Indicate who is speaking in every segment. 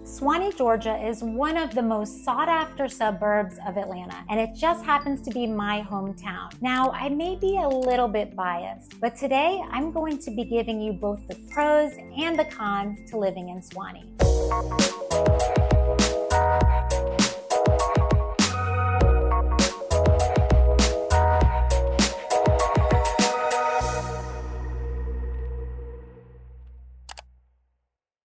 Speaker 1: Suwanee, Georgia is one of the most sought-after suburbs of Atlanta, and it just happens to be my hometown. Now, I may be a little bit biased, but today I'm going to be giving you both the pros and the cons to living in Suwanee.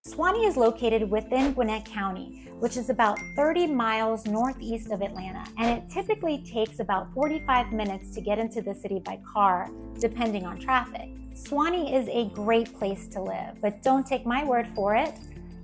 Speaker 1: Suwanee is located within Gwinnett County, which is about 30 miles northeast of Atlanta, and it typically takes about 45 minutes to get into the city by car, depending on traffic. Suwanee is a great place to live, but don't take my word for it.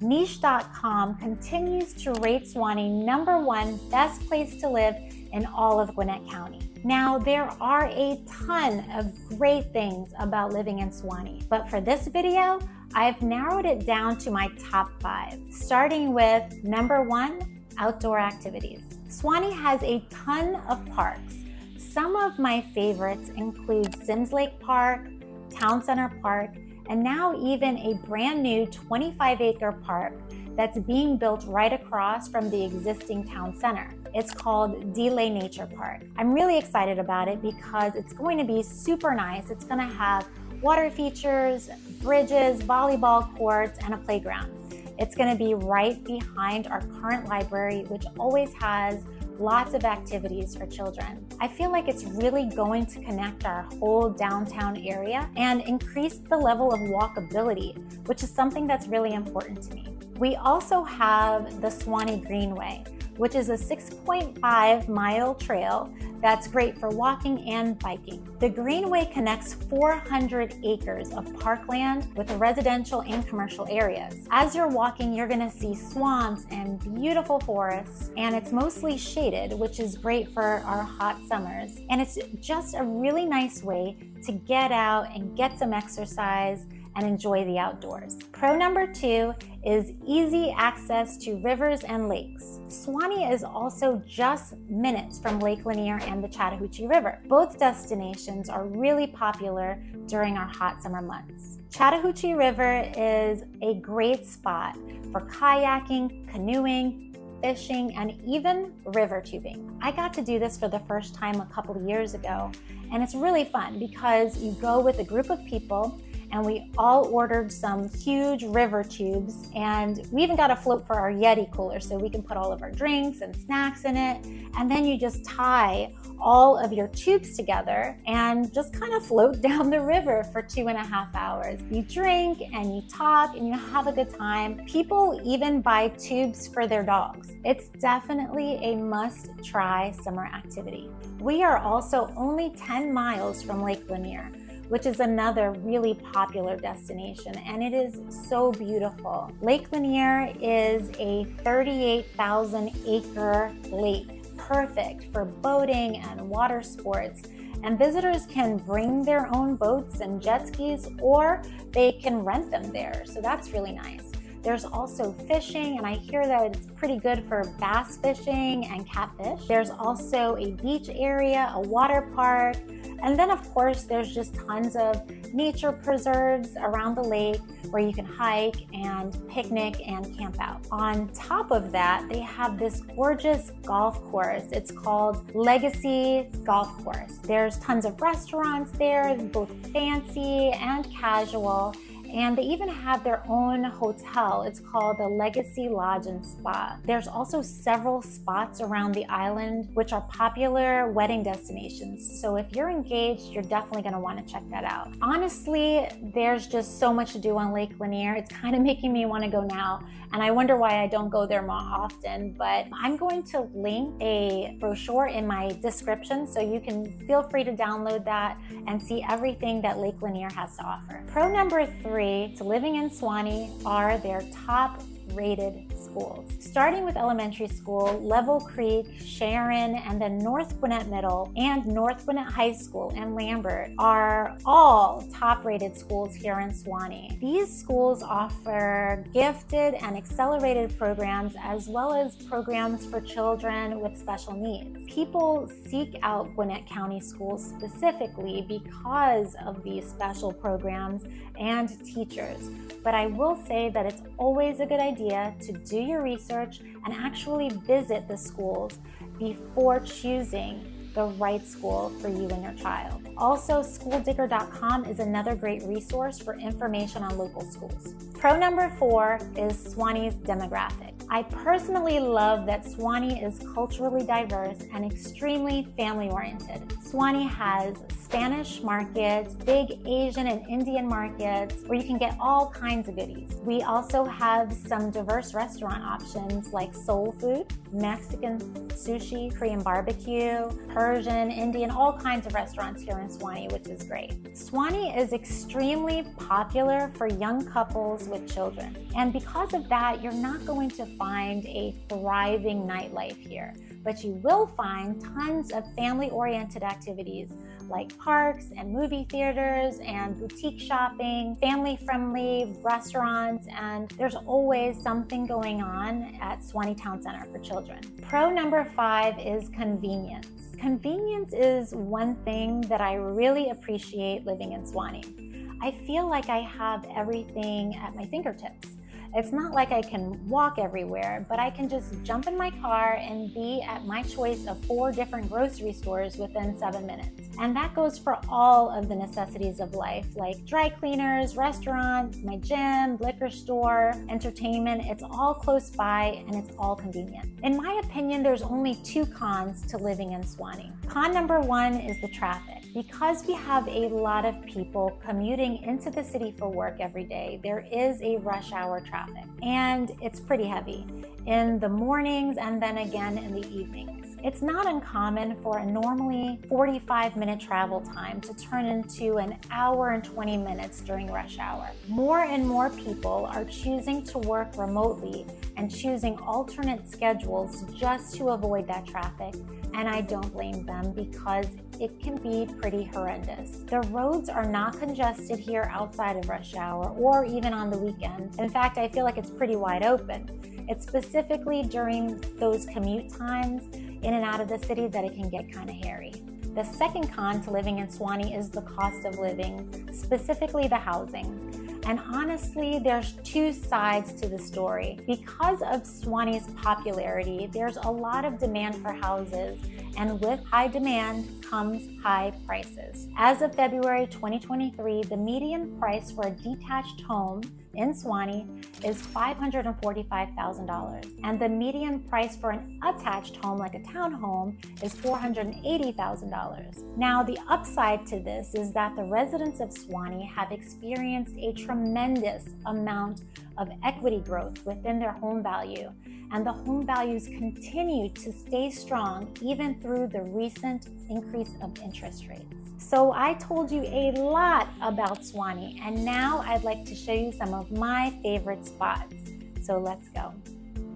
Speaker 1: Niche.com continues to rate Suwanee #1 best place to live in all of Gwinnett County. Now, there are a ton of great things about living in Suwanee, but for this video, I've narrowed it down to my top 5, starting with #1, outdoor activities. Suwanee has a ton of parks. Some of my favorites include Sims Lake Park, Town Center Park, and now even a brand new 25-acre park that's being built right across from the existing town center. It's called Delay Nature Park. I'm really excited about it because it's going to be super nice. It's going to have water features, bridges, volleyball courts, and a playground. It's going to be right behind our current library, which always has lots of activities for children. I feel like it's really going to connect our whole downtown area and increase the level of walkability, which is something that's really important to me. We also have the Suwanee Greenway, which is a 6.5-mile trail that's great for walking and biking. The Greenway connects 400 acres of parkland with residential and commercial areas. As you're walking, you're gonna see swamps and beautiful forests, and it's mostly shaded, which is great for our hot summers. And it's just a really nice way to get out and get some exercise and enjoy the outdoors. Pro #2 is easy access to rivers and lakes. Suwanee is also just minutes from Lake Lanier and the Chattahoochee River. Both destinations are really popular during our hot summer months. Chattahoochee River is a great spot for kayaking, canoeing, fishing, and even river tubing. I got to do this for the first time a couple of years ago, and it's really fun because you go with a group of people, and we all ordered some huge river tubes, and we even got a float for our Yeti cooler so we can put all of our drinks and snacks in it, and then you just tie all of your tubes together and just kind of float down the river for 2.5 hours. You drink and you talk and you have a good time. People even buy tubes for their dogs. It's definitely a must-try summer activity. We are also only 10 miles from Lake Lanier, which is another really popular destination, and it is so beautiful. Lake Lanier is a 38,000-acre lake, perfect for boating and water sports, and visitors can bring their own boats and jet skis, or they can rent them there, so that's really nice. There's also fishing, and I hear that it's pretty good for bass fishing and catfish. There's also a beach area, a water park, and then of course there's just tons of nature preserves around the lake where you can hike and picnic and camp out. On top of that, they have this gorgeous golf course. It's called Legacy Golf Course. There's tons of restaurants there, both fancy and casual, and they even have their own hotel. It's called the Legacy Lodge and Spa. There's also several spots around the island which are popular wedding destinations. So if you're engaged, you're definitely gonna wanna check that out. Honestly, there's just so much to do on Lake Lanier. It's kind of making me wanna go now. And I wonder why I don't go there more often, but I'm going to link a brochure in my description so you can feel free to download that and see everything that Lake Lanier has to offer. Pro #3 to living in Suwanee are their top-rated schools. Starting with elementary school, Level Creek, Sharon, and then North Gwinnett Middle and North Gwinnett High School and Lambert are all top-rated schools here in Suwanee. These schools offer gifted and accelerated programs as well as programs for children with special needs. People seek out Gwinnett County schools specifically because of these special programs and teachers. But I will say that it's always a good idea to do your research and actually visit the schools before choosing the right school for you and your child. Also, schooldigger.com is another great resource for information on local schools. Pro number 4 is Suwanee's demographic. I personally love that Suwanee is culturally diverse and extremely family-oriented. Suwanee has Spanish markets, big Asian and Indian markets where you can get all kinds of goodies. We also have some diverse restaurant options like soul food, Mexican sushi, Korean barbecue, Persian, Indian, all kinds of restaurants here in Suwanee, which is great. Suwanee is extremely popular for young couples with children. And because of that, you're not going to find a thriving nightlife here, but you will find tons of family-oriented activities like parks and movie theaters and boutique shopping, family-friendly restaurants, and there's always something going on at Suwanee Town Center for children. Pro number 5 is convenience. Convenience is one thing that I really appreciate living in Suwanee. I feel like I have everything at my fingertips. It's not like I can walk everywhere, but I can just jump in my car and be at my choice of 4 different grocery stores within 7 minutes. And that goes for all of the necessities of life, like dry cleaners, restaurants, my gym, liquor store, entertainment. It's all close by and it's all convenient. In my opinion, there's only 2 cons to living in Suwanee. Con number 1 is the traffic. Because we have a lot of people commuting into the city for work every day, there is a rush hour traffic, and it's pretty heavy in the mornings and then again in the evenings. It's not uncommon for a normally 45-minute travel time to turn into an hour and 20 minutes during rush hour. More and more people are choosing to work remotely and choosing alternate schedules just to avoid that traffic, and I don't blame them because it can be pretty horrendous. The roads are not congested here outside of rush hour or even on the weekends. In fact, I feel like it's pretty wide open. It's specifically during those commute times in and out of the city that it can get kind of hairy. The second con to living in Suwanee is the cost of living, specifically the housing. And honestly, there's 2 sides to the story. Because of Suwanee's popularity, there's a lot of demand for houses, and with high demand comes high prices. As of February 2023, the median price for a detached home in Suwanee is $545,000, and the median price for an attached home like a townhome is $480,000. Now, the upside to this is that the residents of Suwanee have experienced a tremendous amount of equity growth within their home value, and the home values continue to stay strong even through the recent increase of interest rates. So I told you a lot about Suwanee, and now I'd like to show you some of my favorite spots. So let's go.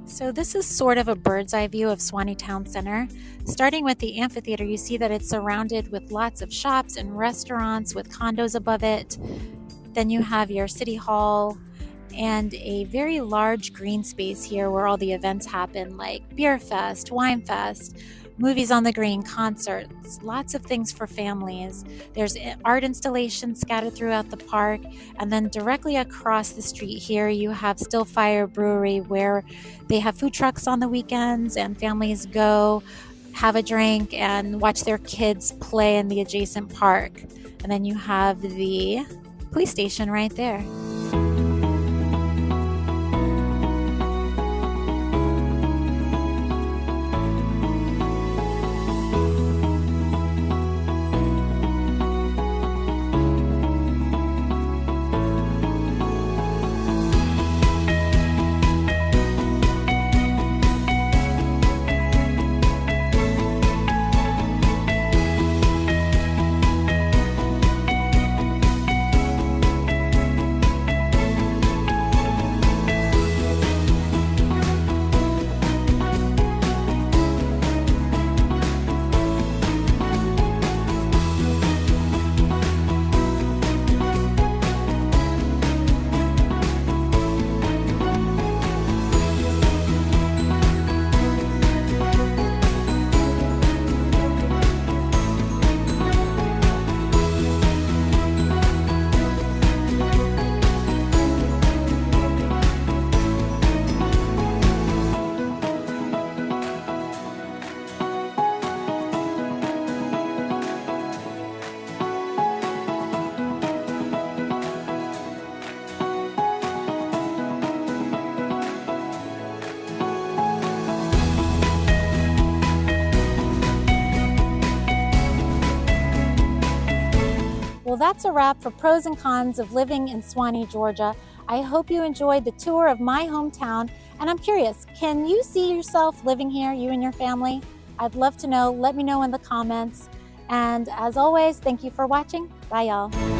Speaker 1: So this is sort of a bird's eye view of Suwanee Town Center. Starting with the amphitheater, you see that it's surrounded with lots of shops and restaurants with condos above it. Then you have your city hall and a very large green space here where all the events happen, like Beer Fest, Wine Fest, movies on the green, concerts, lots of things for families. There's art installations scattered throughout the park. And then directly across the street here, you have Still Fire Brewery, where they have food trucks on the weekends and families go have a drink and watch their kids play in the adjacent park. And then you have the police station right there. Well, that's a wrap for pros and cons of living in Suwanee, Georgia. I hope you enjoyed the tour of my hometown, and I'm curious, can you see yourself living here, you and your family? I'd love to know. Let me know in the comments. And as always, thank you for watching. Bye, y'all.